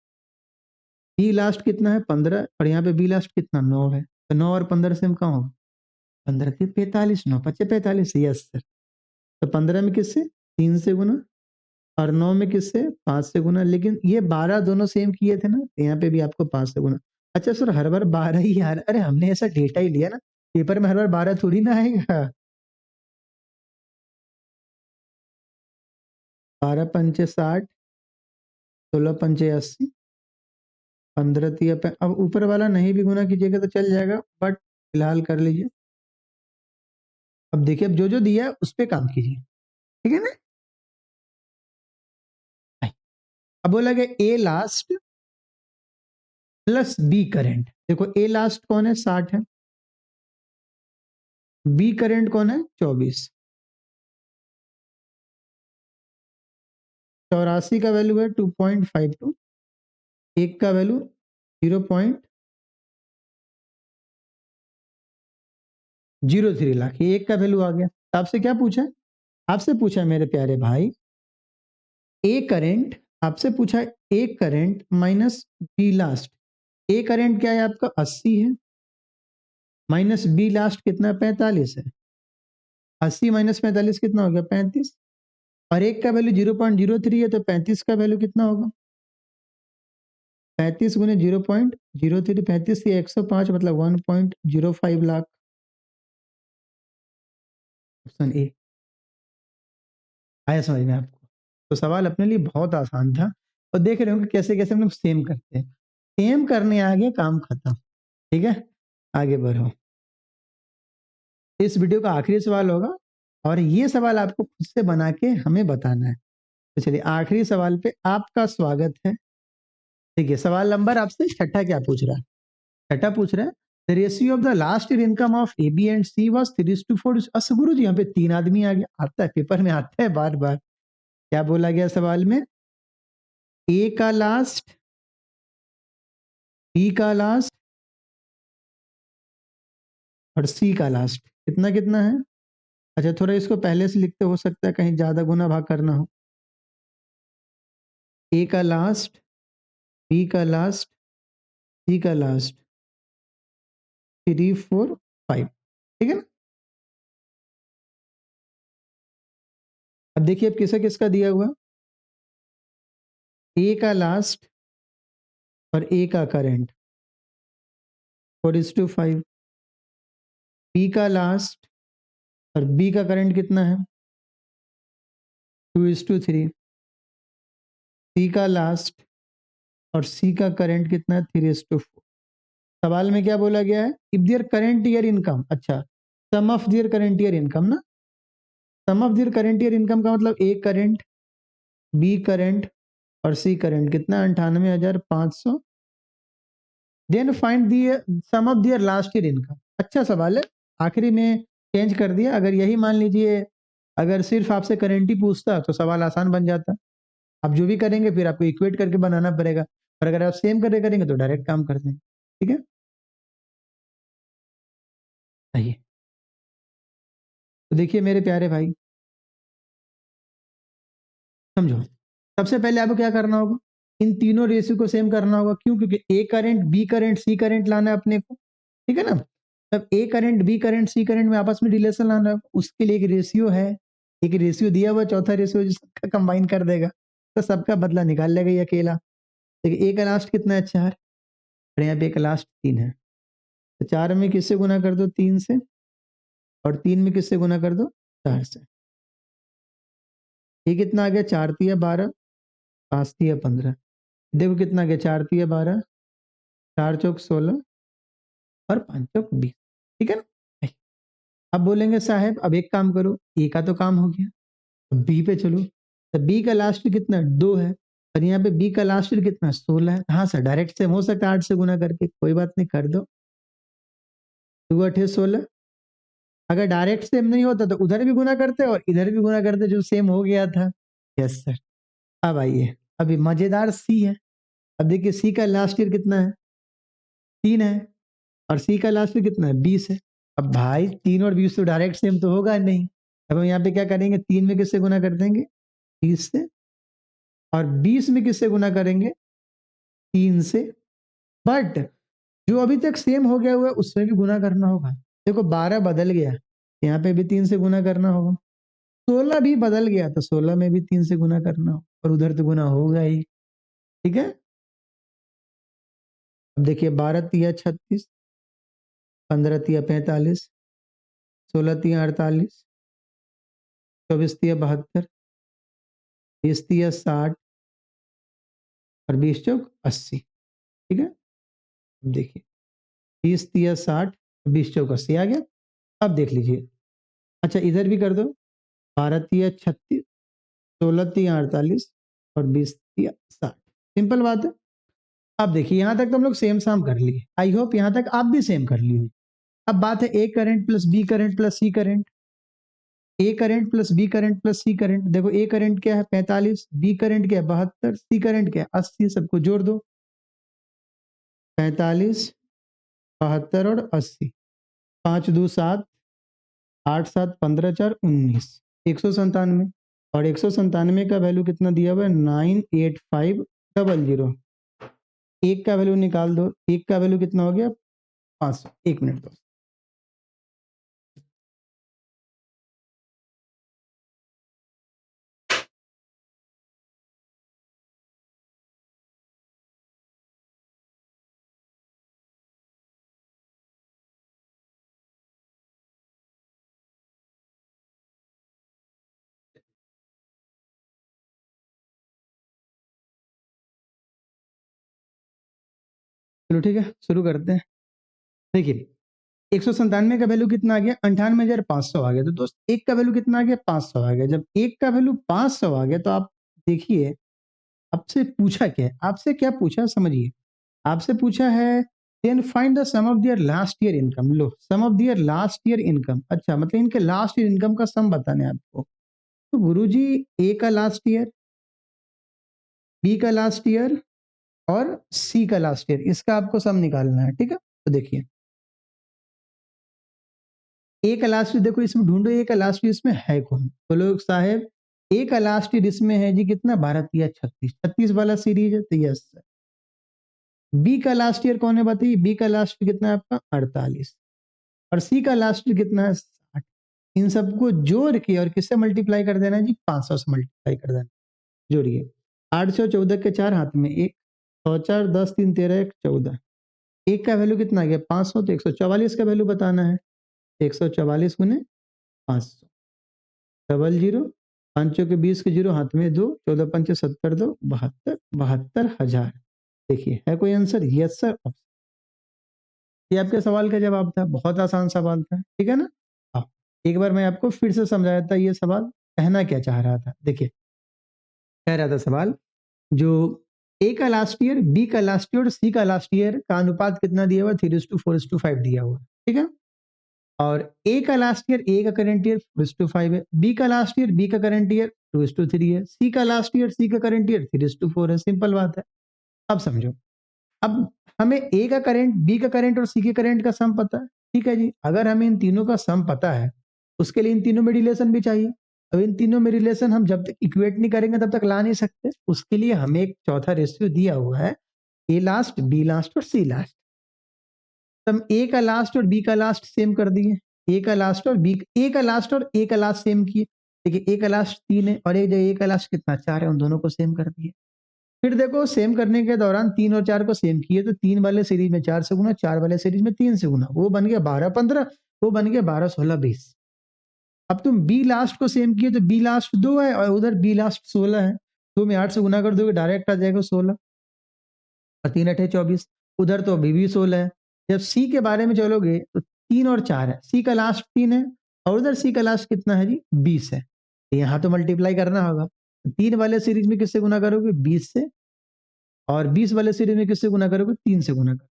बी लास्ट कितना है 15 और यहाँ पे बी लास्ट कितना 9 है, तो 9 और 15 से हम कहाँ होगा 15 के 45, 9 पचे 45, यस सर। तो 15 में किससे 3 से गुना और 9 में किससे 5 से गुना, लेकिन ये 12 दोनों सेम किए थे ना, तो यहाँ पे भी आपको 5 से गुना। अच्छा सर हर बार 12 ही यार, अरे हमने ऐसा डेटा ही लिया ना, पेपर में हर बार 12 थोड़ी ना आएगा। 12 पंचे 60, 16 पंचे 80, 15 तिया अब ऊपर वाला नहीं भी गुना कीजिएगा तो चल जाएगा, बट फिलहाल कर लीजिए। अब देखिए अब जो जो दिया है उस पर काम कीजिए, ठीक है ना। अब बोला गया ए लास्ट प्लस बी करंट, देखो ए लास्ट कौन है 60 है, बी करंट कौन है 24, 84 का वैल्यू है 2.52, एक का वैल्यू 0.03 लाख, ये एक का वैल्यू आ गया। तो आपसे क्या पूछा, आपसे पूछा मेरे प्यारे भाई ए करंट, आपसे पूछा ए current minus B last, A current क्या है आपका 80 है, माइनस बी लास्ट कितना 45 है, 80 माइनस 45 कितना हो गया 35, और एक का वैल्यू 0.03 है, तो 35 का वैल्यू कितना होगा 35 गुने 0.03, 35 से 105 मतलब 1.05 लाख, ऑप्शन ए। आया समझ में आपको, तो सवाल अपने लिए बहुत आसान था, और देख रहे होंगे कैसे कैसे हम लोग सेम करते हैं, सेम करने आगे काम खत्म, ठीक है, आगे बढ़ो। इस वीडियो का आखिरी सवाल होगा, और ये सवाल आपको खुद से बना के हमें बताना है। तो चलिए आखिरी सवाल पे आपका स्वागत है। देखिए सवाल नंबर आपसे छठा क्या पूछ रहा है, छठा पूछ रहा है the ratio of the last year income of A B and C was 3:4। अच्छा गुरु जी यहाँ पे 3 आदमी आ गया, आता है पेपर में, आता है बार बार। क्या बोला गया सवाल में, ए का लास्ट, बी का लास्ट और सी का लास्ट कितना कितना है। अच्छा थोड़ा इसको पहले से लिखते, हो सकता है कहीं ज्यादा गुना भाग करना हो। ए का लास्ट, बी का लास्ट, सी का लास्ट, 3 4 5, ठीक है ना। अब देखिए अब किसका किसका दिया हुआ, ए का लास्ट और ए का करंट 4:5, बी का लास्ट और बी का करंट कितना है 2:3, सी का लास्ट और सी का करंट कितना है 3:4। सवाल में क्या बोला गया है, if their current year income, अच्छा sum of their current year income ना, sum of their current year income का मतलब ए करंट, बी करंट और सी करंट कितना 98,500, then find the sum of their last year income. अच्छा सवाल है, आखिरी में चेंज कर दिया, अगर यही मान लीजिए अगर सिर्फ आपसे करंट ही पूछता तो सवाल आसान बन जाता, आप जो भी करेंगे फिर आपको इक्वेट करके बनाना पड़ेगा, और अगर आप सेम करके करेंगे तो डायरेक्ट काम कर देंगे, ठीक है। आइए तो देखिए मेरे प्यारे भाई, समझो सबसे पहले आपको क्या करना होगा, इन तीनों रेशियो को सेम करना होगा, क्यों, क्योंकि A current B current C current लाना है अपने को, ठीक है ना। तब A current B current C current में आपस में रिलेशन लाना है, उसके लिए एक रेशियो है, एक रेशियो दिया हुआ, चौथा रेशियो जिसका कंबाइन कर देगा, तो सबका बदला निकाल लेगा ये अकेला। देखिए ए का लास्ट कितना है 4, और यहाँ पे ए का लास्ट 3 है, तो 4 में किससे गुना कर दो 3 से, और 3 में किससे गुना कर दो 4 से। ये कितना आ गया 4 तिया 12, 5 तिया 15, देखो कितना आ गया 4 तिया 12, 4 चौक 16 और 5 चौक 20, ठीक है ना। अब बोलेंगे साहब अब एक काम करो, ए का तो काम हो गया, अब बी पे चलो, तो बी का लास्ट कितना 2 है, और यहाँ पे बी का लास्ट कितना 16 है। हाँ सर डायरेक्ट से हो सकता है 8 से गुना करके, कोई बात नहीं कर दो, 2 8 16। अगर डायरेक्ट सेम नहीं होता तो उधर भी गुना करते और इधर भी गुना करते, जो सेम हो गया था। Yes sir. अब आइए, अभी मजेदार सी है। अब देखिए सी का लास्ट ईयर कितना है 3 है, और सी का लास्ट ईयर कितना है 20 है। अब भाई 3 और 20 तो डायरेक्ट सेम तो होगा नहीं। अब हम यहाँ पे क्या करेंगे, 3 में किससे गुना कर देंगे 30 से, और 20 में किससे गुना करेंगे 3 से। बट जो अभी तक सेम हो गया हुआ है उससे भी गुना करना होगा। देखो 12 बदल गया, यहाँ पे भी 3 से गुना करना होगा। 16 भी बदल गया तो 16 में भी 3 से गुना करना हो, और उधर तो गुना होगा ही, ठीक है। अब देखिए 12 तिया 36, 15 तिया 45, 16 तिया 48, 24 तिया 72, 20 तिया 60, और 20 चौक 80, ठीक है। अब देखिए 20 तिया 60, 20 चौक 80 आ गया। अब देख लीजिए, अच्छा इधर भी कर दो, 12 तिया 36, 16 तिया 48, और 20 तिया 60, सिंपल बात है। अब देखिए यहां तक तो हम लोग सेम साम कर लिए, आई होप यहां तक आप भी सेम कर लिए। अब बात है A current plus B current plus C current, A current plus B current plus C current. देखो ए करंट क्या है 45, बी करंट क्या है 72, सी करंट क्या है 80, सबको जोड़ दो, 45, 72 और 80, 5 2 7, 8 7 15 4 19, 197। और 197 का वैल्यू कितना दिया हुआ है 98500। एक का वैल्यू निकाल दो, एक का वैल्यू कितना हो गया 500। एक मिनट दो, चलो ठीक है शुरू करते हैं। देखिए 197 का वैल्यू कितना आ गया 98,500 आ गया, तो दोस्त एक का वैल्यू कितना आ गया 500 आ गया। जब एक का वैल्यू 500 आ गया तो आप देखिए आपसे पूछा क्या है, आपसे क्या पूछा समझिए। आपसे पूछा है then find the sum of their last year income. लो sum of their last year income, अच्छा मतलब इनके लास्ट ईयर इनकम का सम बताने आपको। तो गुरुजी ए का लास्ट ईयर, बी का लास्ट ईयर और सी का लास्ट ईयर, इसका आपको सम निकालना है, ठीक है। तो देखिए ए का लास्ट ईयर, देखो इसमें ढूंढो ए का लास्ट ईयर इसमें है कौन। तो लोग साहेब ए का लास्ट ईयर इसमें है जी कितना 12 या 36, 36 वाला सीरीज है, तो यस। बी का लास्ट ईयर कौन है बताइए, बी का लास्ट ईयर कितना है आपका 48, और सी का लास्ट ईयर कितना है 60। इन सबको जोड़ के और किससे मल्टीप्लाई कर देना है जी 500 से मल्टीप्लाई कर देना। जोड़िए 814 के 4 हाथ में एक, 100 4 10 3 13 1 14, एक का वैल्यू कितना आ गया 500, तो 144 का वैल्यू बताना है। 144 गुने 500, डबल जीरो, पांचों के 20 के जीरो हाथ में दो, 14 पंचे 70 दो 72, 72,000। देखिए है कोई आंसर, यस सर। ये आपके सवाल का जवाब था, बहुत आसान सवाल था, ठीक है ना। हाँ एक बार मैं आपको फिर से समझाया था ये सवाल कहना क्या चाह रहा था। देखिए कह रहा था सवाल, जो ए का लास्ट ईयर, बी का लास्ट ईयर और सी का लास्ट ईयर का अनुपात कितना दिया हुआ 3:4:5 दिया हुआ, ठीक है। और ए का लास्ट ईयर, ए का करंट ईयर 4:5 है, बी का लास्ट ईयर, बी का करंट ईयर 2:3 है, सी का लास्ट ईयर, सी का करंट ईयर 3:4 है। सिंपल बात है। अब समझो, अब हमें ए का करंट, बी का करंट और सी के करंट का सम पता है, ठीक है जी। अगर हमें इन तीनों का सम पता है उसके लिए इन तीनों में रिलेशन भी चाहिए। अब इन तीनों में रिलेशन हम जब तक इक्वेट नहीं करेंगे तब तक ला नहीं सकते। उसके लिए हमें एक चौथा रेशियो दिया हुआ है, ए लास्ट, बी लास्ट और सी लास्ट। तो हम ए का लास्ट और बी का लास्ट सेम कर दिए, ए का लास्ट और बी, ए का लास्ट और ए का लास्ट सेम किए। देखिए एक लास्ट 3 है और एक जगह एक लास्ट कितना 4 है, उन दोनों को सेम कर दिए। फिर देखो सेम करने के दौरान 3 और 4 को सेम किए तो 3 वाले सीरीज में 4 से गुना, 4 वाले सीरीज में 3 से गुना, वो बन गया 12 15, वो बन गया 12 16 20। अब तुम बी लास्ट को सेम किए तो बी लास्ट 2 है और उधर बी लास्ट 16 है, 2 में 8 से गुना कर दोगे डायरेक्ट आ जाएगा 16 और 3 अठे 24। उधर तो अभी भी 16 है। जब सी के बारे में चलोगे तो 3 और 4 है, सी का लास्ट 3 है और उधर सी का लास्ट कितना है जी 20 है, तो यहाँ तो मल्टीप्लाई करना होगा। 3 वाले सीरीज में किससे गुना करोगे 20 से, और 20 वाले सीरीज में किससे गुना करोगे 3 से गुना करोगे।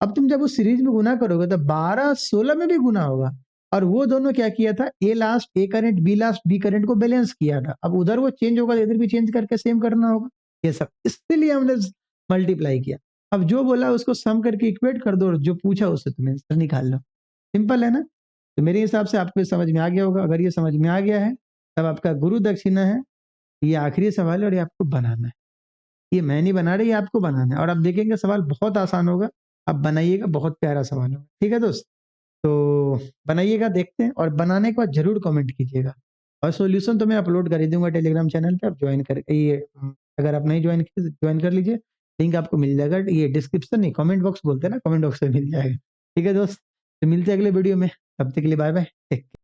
अब तुम जब उस सीरीज में गुना करोगे तो 12 16 में भी गुना होगा, और वो दोनों क्या किया था, A last A current B last B current को बैलेंस किया था। अब उधर वो चेंज होगा, इधर भी चेंज करके सेम करना होगा, ये सब इसलिए हमने मल्टीप्लाई किया। अब जो बोला उसको सम करके इक्वेट कर दो और जो पूछा उससे तुम्हें आंसर निकाल लो, सिंपल है ना। तो मेरे हिसाब से आपको समझ में आ गया होगा। अगर ये समझ में आ गया है तब आपका गुरु दक्षिणा है, ये आखिरी सवाल है और ये आपको बनाना है। ये मैं नहीं बना रही, आपको बनाना है, और आप देखेंगे सवाल बहुत आसान होगा। आप बनाइएगा, बहुत प्यारा सवाल होगा। ठीक है दोस्त, तो बनाइएगा, देखते हैं, और बनाने के बाद जरूर कमेंट कीजिएगा। और सॉल्यूशन तो मैं अपलोड कर ही दूंगा टेलीग्राम चैनल पे, आप ज्वाइन कर ये अगर आप नहीं ज्वाइन किए ज्वाइन कर लीजिए, लिंक आपको मिल जाएगा, ये डिस्क्रिप्शन नहीं कमेंट बॉक्स बोलते हैं ना, कमेंट बॉक्स में मिल जाएगा। ठीक है दोस्त, तो मिलते हैं अगले वीडियो में, तब तक के लिए बाय बाय, टेक केयर।